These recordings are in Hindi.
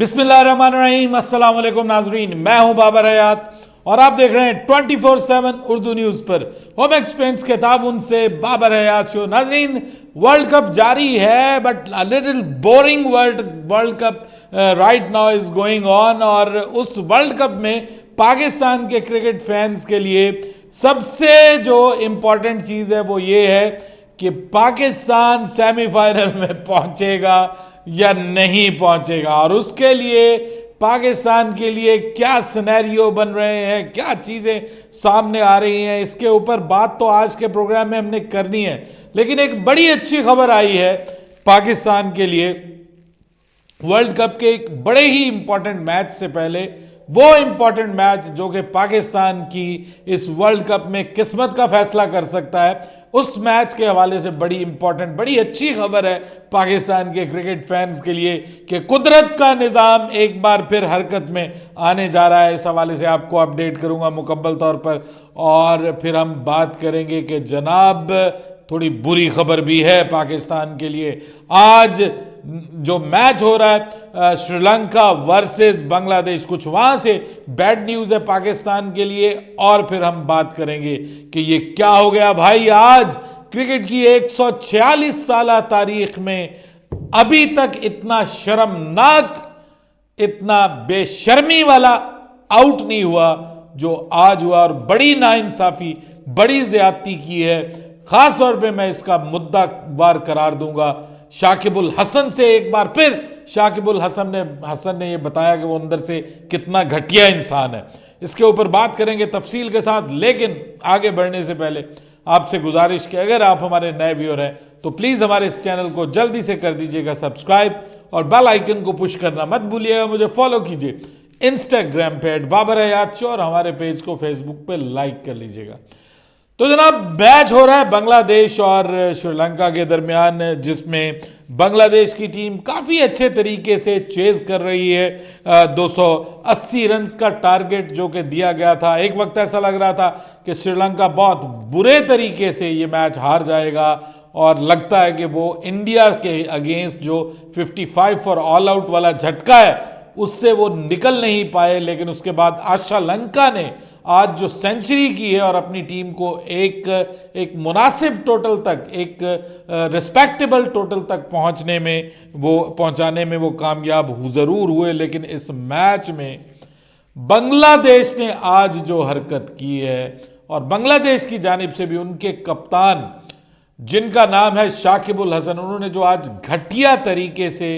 बिस्मिल्लाहिर्रहमानिर्रहीम, अस्सलाम वालेकुम नाजरीन। मैं हूं बाबर हयात और आप देख रहे हैं 24/7 उर्दू न्यूज पर होम एक्सपेंस के ताबुन से बाबर हयात शो। नाजरीन, वर्ल्ड कप जारी है but a little boring world cup right now is going on. और उस वर्ल्ड कप में पाकिस्तान के क्रिकेट फैंस के लिए सबसे जो इंपॉर्टेंट चीज है वो ये है कि पाकिस्तान सेमीफाइनल में पहुंचेगा या नहीं पहुंचेगा, और उसके लिए पाकिस्तान के लिए क्या सिनेरियो बन रहे हैं, क्या चीजें सामने आ रही हैं, इसके ऊपर बात तो आज के प्रोग्राम में हमने करनी है। लेकिन एक बड़ी अच्छी खबर आई है पाकिस्तान के लिए वर्ल्ड कप के एक बड़े ही इंपॉर्टेंट मैच से पहले। वो इंपॉर्टेंट मैच जो कि पाकिस्तान की इस वर्ल्ड कप में किस्मत का फैसला कर सकता है, उस मैच के हवाले से बड़ी इंपॉर्टेंट बड़ी अच्छी खबर है पाकिस्तान के क्रिकेट फैंस के लिए कि कुदरत का निज़ाम एक बार फिर हरकत में आने जा रहा है। इस हवाले से आपको अपडेट करूंगा मुकम्मल तौर पर, और फिर हम बात करेंगे कि जनाब थोड़ी बुरी खबर भी है पाकिस्तान के लिए। आज जो मैच हो रहा है श्रीलंका वर्सेस बांग्लादेश, कुछ वहां से बैड न्यूज है पाकिस्तान के लिए, और फिर हम बात करेंगे कि ये क्या हो गया भाई। आज क्रिकेट की 146 साल तारीख में अभी तक इतना शर्मनाक, इतना बेशर्मी वाला आउट नहीं हुआ जो आज हुआ, और बड़ी नाइंसाफी, बड़ी ज्यादती की है। खास तौर पे मैं इसका मुद्दा वार करार दूंगा शाकिबुल हसन से। एक बार फिर शाकिबुल हसन ने यह बताया कि वो अंदर से कितना घटिया इंसान है। इसके ऊपर बात करेंगे तफसील के साथ, लेकिन आगे बढ़ने से पहले आपसे गुजारिश कि अगर आप हमारे नए व्यूअर हैं तो प्लीज़ हमारे इस चैनल को जल्दी से कर दीजिएगा सब्सक्राइब, और बेल आइकन को पुश करना मत भूलिएगा। मुझे फॉलो कीजिए इंस्टाग्राम पे @बाबर हयात शो, और हमारे पेज को फेसबुक पे लाइक कर लीजिएगा। तो जनाब, मैच हो रहा है बांग्लादेश और श्रीलंका के दरमियान, जिसमें बांग्लादेश की टीम काफ़ी अच्छे तरीके से चेज कर रही है 280 रन का टारगेट जो कि दिया गया था। एक वक्त ऐसा लग रहा था कि श्रीलंका बहुत बुरे तरीके से ये मैच हार जाएगा, और लगता है कि वो इंडिया के अगेंस्ट जो 55 फॉर ऑल आउट वाला झटका है उससे वो निकल नहीं पाए। लेकिन उसके बाद आशा लंका ने आज जो सेंचुरी की है और अपनी टीम को एक मुनासिब टोटल तक, एक रिस्पेक्टेबल टोटल तक पहुंचाने में वो कामयाब जरूर हुए। लेकिन इस मैच में बांग्लादेश ने आज जो हरकत की है, और बांग्लादेश की जानिब से भी उनके कप्तान जिनका नाम है शाकिबुल हसन, उन्होंने जो आज घटिया तरीके से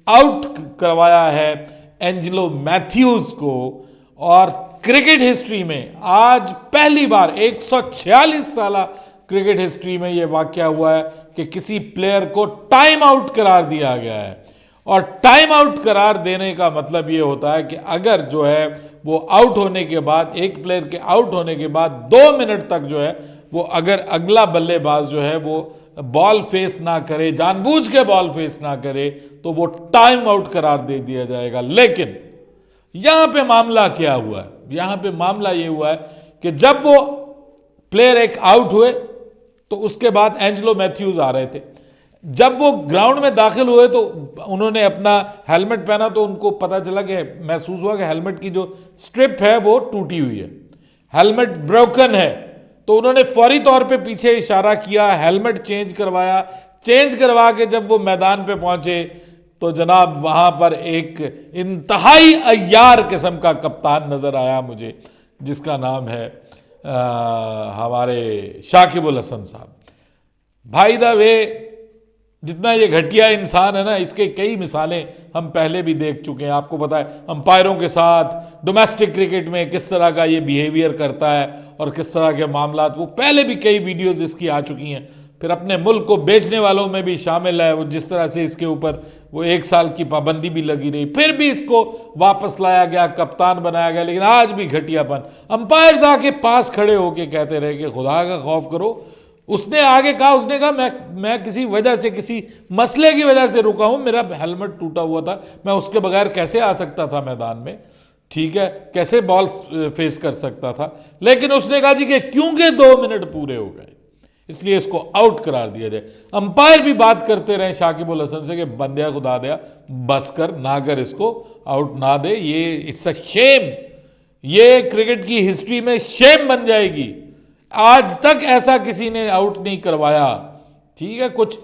आउट करवाया है एंजेलो मैथ्यूज को। और क्रिकेट हिस्ट्री में आज पहली बार 146 साल क्रिकेट हिस्ट्री में यह वाकया हुआ है कि किसी प्लेयर को टाइम आउट करार दिया गया है। और टाइम आउट करार देने का मतलब यह होता है कि अगर जो है वो आउट होने के बाद, एक प्लेयर के आउट होने के बाद 2 मिनट तक जो है वो, अगर अगला बल्लेबाज जो है वो बॉल फेस ना करे, जानबूझ के बॉल फेस ना करे, तो वो टाइम आउट करार दे दिया जाएगा। लेकिन यहां पे मामला क्या हुआ है? यहां पे मामला यह हुआ है कि जब वो प्लेयर एक आउट हुए तो उसके बाद एंजेलो मैथ्यूज आ रहे थे। जब वो ग्राउंड में दाखिल हुए तो उन्होंने अपना हेलमेट पहना, तो उनको पता चला कि, महसूस हुआ कि हेलमेट की जो स्ट्रिप है वो टूटी हुई है, हेलमेट ब्रोकन है। तो उन्होंने फौरी तौर पे पीछे इशारा किया, हेलमेट चेंज करवाया। चेंज करवा के जब वो मैदान पे पहुंचे तो जनाब वहां पर एक इंतहाई अय्यार किस्म का कप्तान नजर आया मुझे, जिसका नाम है हमारे शाकिबुल हसन साहब। भाई द वे, जितना ये घटिया इंसान है ना, इसके कई मिसालें हम पहले भी देख चुके हैं। आपको पता है अंपायरों के साथ डोमेस्टिक क्रिकेट में किस तरह का ये बिहेवियर करता है और किस तरह के मामलात, वो पहले भी कई वीडियोस इसकी आ चुकी हैं। फिर अपने मुल्क को बेचने वालों में भी शामिल है वो, जिस तरह से इसके ऊपर वो 1 साल की पाबंदी भी लगी रही, फिर भी इसको वापस लाया गया, कप्तान बनाया गया। लेकिन आज भी घटियापन, अंपायर आके पास खड़े होके कहते रहे कि खुदा का खौफ करो। उसने आगे कहा, उसने कहा मैं किसी वजह से, किसी मसले की वजह से रुका हूं, मेरा हेलमेट टूटा हुआ था, मैं उसके बगैर कैसे आ सकता था मैदान में, ठीक है, कैसे बॉल फेस कर सकता था। लेकिन उसने कहा जी कि क्योंकि 2 मिनट पूरे हो गए, इसलिए इसको आउट करार दिया जाए। अंपायर भी बात करते रहे शाकिब उल हसन से कि बंदिया खुदा दिया बस कर, ना कर, इसको आउट ना दे, ये इट्स अ शेम, ये क्रिकेट की हिस्ट्री में शेम बन जाएगी। आज तक ऐसा किसी ने आउट नहीं करवाया। ठीक है, कुछ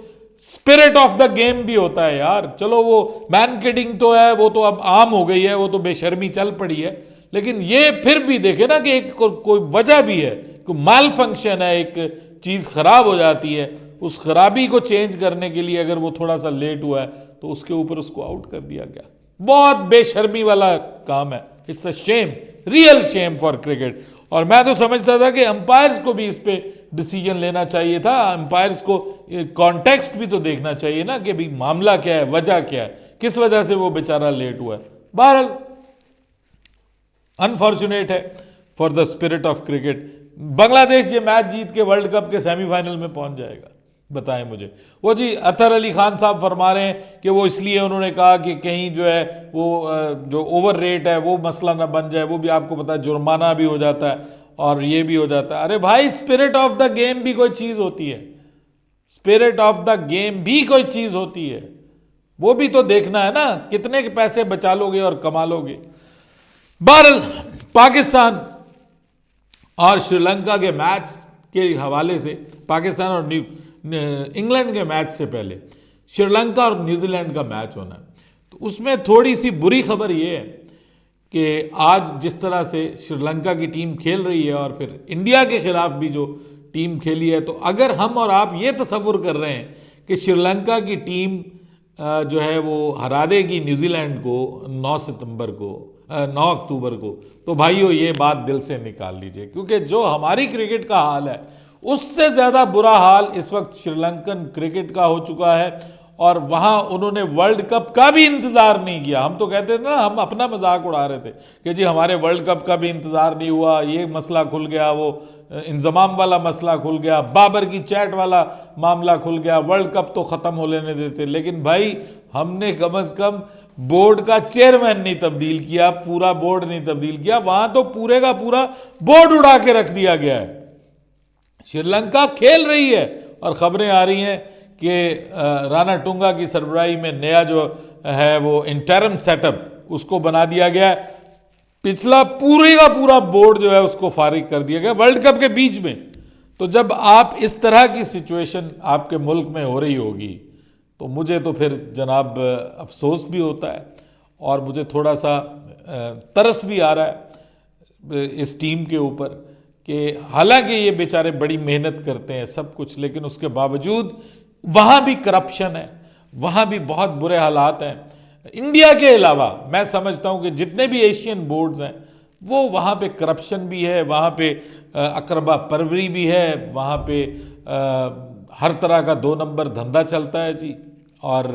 स्पिरिट ऑफ द गेम भी होता है यार। चलो वो मैन किडिंग तो है, वो तो अब आम हो गई है, वो तो बेशर्मी चल पड़ी है, लेकिन ये फिर भी देखे ना कि एक कोई वजह भी है, कोई माल फंक्शन है, एक चीज खराब हो जाती है, उस खराबी को चेंज करने के लिए अगर वो थोड़ा सा लेट हुआ है तो उसके ऊपर उसको आउट कर दिया गया। बहुत बेशर्मी वाला काम है। It's a shame, real Shem for cricket. और मैं तो समझता था कि अंपायर्स को भी इस पे डिसीजन लेना चाहिए था। अंपायर्स को कॉन्टेक्स्ट भी तो देखना चाहिए ना कि भाई मामला क्या है, वजह क्या है, किस वजह से वो बेचारा लेट हुआ है। बहरहाल अनफॉर्चुनेट है for the spirit of cricket. Bangladesh ये मैच जीत के वर्ल्ड कप के सेमीफाइनल में पहुंच जाएगा, बताएं मुझे। वो जी अतहर अली खान साहब फरमा रहे हैं कि वो इसलिए उन्होंने कहा कि कहीं जो है वो जो ओवर रेट है वो मसला ना बन जाए। वो भी आपको पता है जुर्माना भी हो जाता है और ये भी हो जाता है। अरे भाई, स्पिरिट ऑफ द गेम भी कोई चीज होती है, स्पिरिट ऑफ द गेम भी कोई चीज होती है, वो भी तो देखना है ना, कितने के पैसे बचा लोगे और कमा लोगे। बहरहाल पाकिस्तान और श्रीलंका के मैच के हवाले से, पाकिस्तान और इंग्लैंड के मैच से पहले श्रीलंका और न्यूजीलैंड का मैच होना है, तो उसमें थोड़ी सी बुरी खबर ये है कि आज जिस तरह से श्रीलंका की टीम खेल रही है और फिर इंडिया के खिलाफ भी जो टीम खेली है, तो अगर हम और आप ये तसव्वुर कर रहे हैं कि श्रीलंका की टीम जो है वो हरा देगी न्यूजीलैंड को 9 अक्टूबर को, तो भाइयों ये बात दिल से निकाल लीजिए, क्योंकि जो हमारी क्रिकेट का हाल है उससे ज़्यादा बुरा हाल इस वक्त श्रीलंकन क्रिकेट का हो चुका है। और वहाँ उन्होंने वर्ल्ड कप का भी इंतज़ार नहीं किया। हम तो कहते थे ना, हम अपना मजाक उड़ा रहे थे कि जी हमारे वर्ल्ड कप का भी इंतज़ार नहीं हुआ, ये मसला खुल गया, वो इंजमाम वाला मसला खुल गया, बाबर की चैट वाला मामला खुल गया, वर्ल्ड कप तो ख़त्म हो लेने देते। लेकिन भाई हमने कम अज़ कम बोर्ड का चेयरमैन नहीं तब्दील किया, पूरा बोर्ड नहीं तब्दील किया, वहाँ तो पूरे का पूरा बोर्ड उड़ा के रख दिया गया है। श्रीलंका खेल रही है और खबरें आ रही हैं कि राणा टुंगा की सरबराही में नया जो है वो इंटरम सेटअप उसको बना दिया गया। पिछला पूरे का पूरा बोर्ड जो है उसको फारिग कर दिया गया वर्ल्ड कप के बीच में। तो जब आप इस तरह की सिचुएशन आपके मुल्क में हो रही होगी तो मुझे तो फिर जनाब अफसोस भी होता है और मुझे थोड़ा सा तरस भी आ रहा है इस टीम के ऊपर कि हालांकि ये बेचारे बड़ी मेहनत करते हैं सब कुछ, लेकिन उसके बावजूद वहाँ भी करप्शन है, वहाँ भी बहुत बुरे हालात हैं। इंडिया के अलावा मैं समझता हूँ कि जितने भी एशियन बोर्ड्स हैं वो वहाँ पे करप्शन भी है, वहाँ पे अकरबा परवरी भी है, वहाँ पे हर तरह का 2 नंबर धंधा चलता है जी। और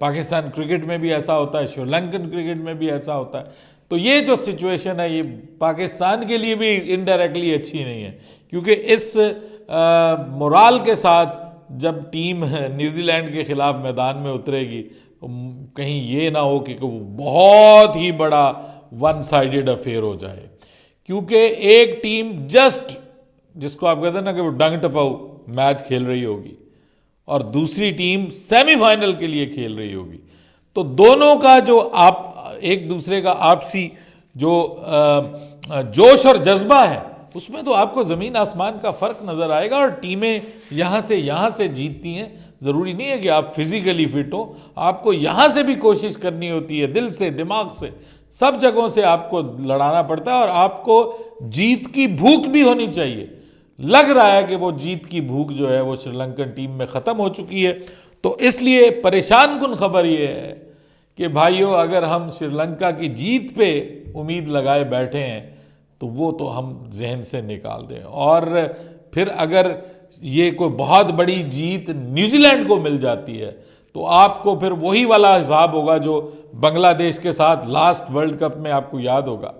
पाकिस्तान क्रिकेट में भी ऐसा होता है, श्रीलंकन क्रिकेट में भी ऐसा होता है। तो ये जो सिचुएशन है ये पाकिस्तान के लिए भी इनडायरेक्टली अच्छी नहीं है, क्योंकि इस मोराल के साथ जब टीम न्यूजीलैंड के खिलाफ मैदान में उतरेगी तो कहीं ये ना हो कि बहुत ही बड़ा वन साइडेड अफेयर हो जाए। क्योंकि एक टीम जस्ट जिसको आप कहते हैं ना कि वो डंग टपाऊ मैच खेल रही होगी और दूसरी टीम सेमीफाइनल के लिए खेल रही होगी, तो दोनों का जो आप एक दूसरे का आपसी जो जोश और जज्बा है उसमें तो आपको ज़मीन आसमान का फ़र्क नज़र आएगा। और टीमें यहाँ से जीतती हैं, ज़रूरी नहीं है कि आप फिज़िकली फिट हो, आपको यहाँ से भी कोशिश करनी होती है, दिल से दिमाग से सब जगहों से आपको लड़ाना पड़ता है और आपको जीत की भूख भी होनी चाहिए। लग रहा है कि वो जीत की भूख जो है वो श्रीलंकन टीम में ख़त्म हो चुकी है। तो इसलिए परेशान कुन खबर ये है कि भाइयों अगर हम श्रीलंका की जीत पे उम्मीद लगाए बैठे हैं तो वो तो हम जहन से निकाल दें। और फिर अगर ये कोई बहुत बड़ी जीत न्यूजीलैंड को मिल जाती है तो आपको फिर वही वाला हिसाब होगा जो बांग्लादेश के साथ लास्ट वर्ल्ड कप में आपको याद होगा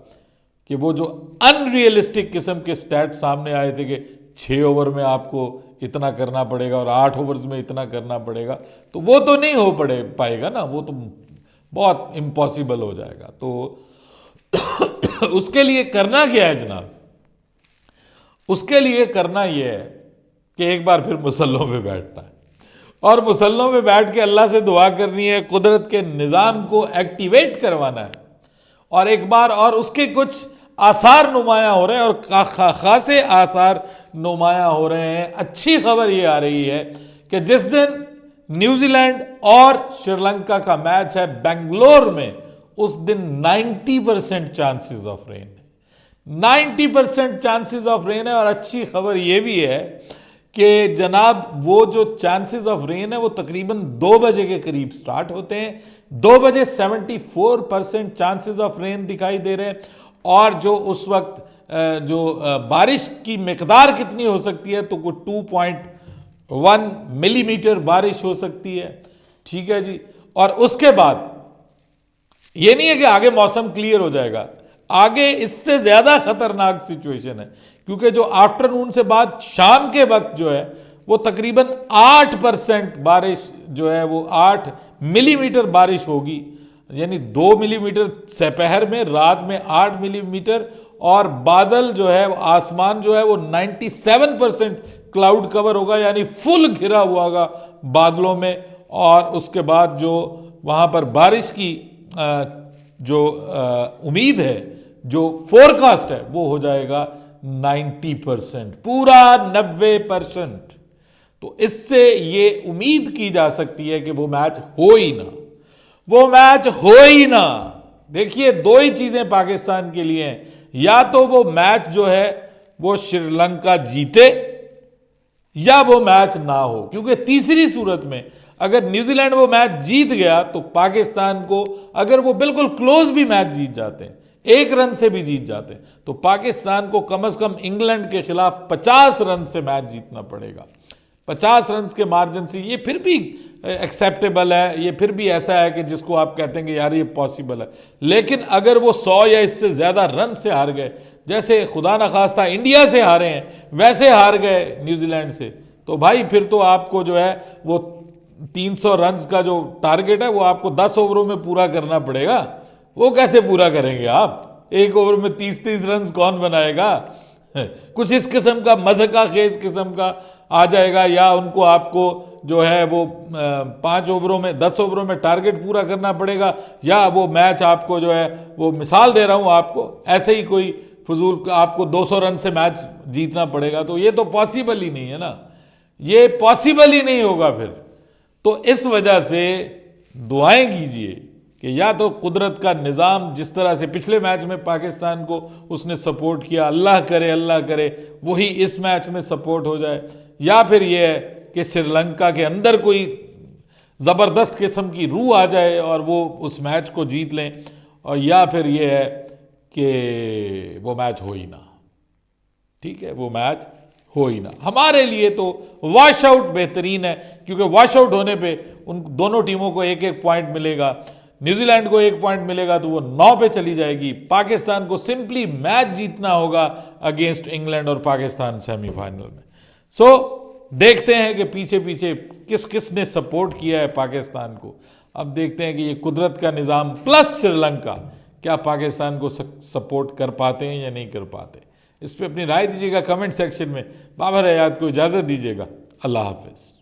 कि वो जो अनरियलिस्टिक किस्म के स्टैट सामने आए थे कि 6 ओवर में आपको इतना करना पड़ेगा और 8 ओवर्स में इतना करना पड़ेगा, तो वो तो नहीं हो पाएगा ना, वो तो बहुत इम्पॉसिबल हो जाएगा। तो उसके लिए करना क्या है जनाब? उसके लिए करना यह है कि एक बार फिर मुसल्लों पे बैठना है और मुसल्लों पे बैठ के अल्लाह से दुआ करनी है, कुदरत के निज़ाम को एक्टिवेट करवाना है। और एक बार और उसके कुछ आसार नुमाया हो रहे हैं और खासे आसार नुमाया हो रहे हैं। अच्छी खबर ये आ रही है कि जिस दिन न्यूजीलैंड और श्रीलंका का मैच है बेंगलोर में, उस दिन 90% चांसेस ऑफ रेन है। 90% चांसेस ऑफ रेन है। और अच्छी खबर यह भी है कि जनाब वो जो चांसेस ऑफ रेन है वो तकरीबन 2 बजे के करीब स्टार्ट होते हैं। 2 बजे 74% चांसेस ऑफ रेन दिखाई दे रहे हैं। और जो उस वक्त जो बारिश की मिकदार कितनी हो सकती है, तो कुछ 2.1 मिलीमीटर बारिश हो सकती है। ठीक है जी। और उसके बाद ये नहीं है कि आगे मौसम क्लियर हो जाएगा, आगे इससे ज्यादा खतरनाक सिचुएशन है, क्योंकि जो आफ्टरनून से बाद शाम के वक्त जो है वो तकरीबन 8% बारिश जो है वो 8 मिलीमीटर बारिश होगी। यानी 2 मिलीमीटर दोपहर में, रात में 8 मिलीमीटर। और बादल जो है, आसमान जो है वो 97% क्लाउड कवर होगा, यानी फुल घिरा हुआ होगा बादलों में। और उसके बाद जो वहाँ पर बारिश की जो उम्मीद है, जो फोरकास्ट है, वो हो जाएगा 90%, पूरा 90%। तो इससे ये उम्मीद की जा सकती है कि वो मैच हो ही ना, वो मैच हो ही ना। देखिए, 2 ही चीजें पाकिस्तान के लिए हैं, या तो वो मैच जो है वो श्रीलंका जीते या वो मैच ना हो। क्योंकि तीसरी सूरत में अगर न्यूजीलैंड वो मैच जीत गया तो पाकिस्तान को, अगर वो बिल्कुल क्लोज भी मैच जीत जाते हैं, 1 रन से भी जीत जाते हैं, तो पाकिस्तान को कम से कम इंग्लैंड के खिलाफ 50 रन से मैच जीतना पड़ेगा। 50 रन के मार्जिन से ये फिर भी एक्सेप्टेबल है, ये फिर भी ऐसा है कि जिसको आप कहते हैं कि यार ये पॉसिबल है। लेकिन अगर वो 100 या इससे ज्यादा रन से हार गए, जैसे खुदा न खास्ता इंडिया से हारे हैं, वैसे हार गए न्यूजीलैंड से, तो भाई फिर तो आपको जो है वो 300 रन का जो टारगेट है वो आपको 10 ओवरों में पूरा करना पड़ेगा। वो कैसे पूरा करेंगे आप? 1 ओवर में 30-30 रन कौन बनाएगा? कुछ इस किस्म का मज़का खेज किस्म का आ जाएगा, या उनको आपको जो है वो 5 ओवरों में, 10 ओवरों में टारगेट पूरा करना पड़ेगा, या वो मैच आपको जो है वो, मिसाल दे रहा हूं आपको, ऐसे ही कोई फजूल आपको 200 रन से मैच जीतना पड़ेगा। तो ये तो पॉसिबल ही नहीं है ना, ये पॉसिबल ही नहीं होगा फिर। तो इस वजह से दुआएं कीजिए कि या तो कुदरत का निज़ाम, जिस तरह से पिछले मैच में पाकिस्तान को उसने सपोर्ट किया, अल्लाह करे वही इस मैच में सपोर्ट हो जाए, या फिर यह है कि श्रीलंका के अंदर कोई ज़बरदस्त किस्म की रूह आ जाए और वो उस मैच को जीत लें, और या फिर यह है कि वो मैच हो ही ना। ठीक है, वो मैच हो ही ना। हमारे लिए तो वॉश आउट बेहतरीन है, क्योंकि वॉश आउट होने पे उन दोनों टीमों को 1-1 पॉइंट मिलेगा। न्यूजीलैंड को 1 पॉइंट मिलेगा तो वो 9 पे चली जाएगी। पाकिस्तान को सिंपली मैच जीतना होगा अगेंस्ट इंग्लैंड और पाकिस्तान सेमीफाइनल में। सो देखते हैं कि पीछे पीछे किस किस ने सपोर्ट किया है पाकिस्तान को। अब देखते हैं कि ये कुदरत का निज़ाम प्लस श्रीलंका क्या पाकिस्तान को सपोर्ट कर पाते हैं या नहीं कर पाते। इस पर अपनी राय दीजिएगा कमेंट सेक्शन में। बाबर हयात को इजाज़त दीजिएगा। अल्लाह हाफिज़।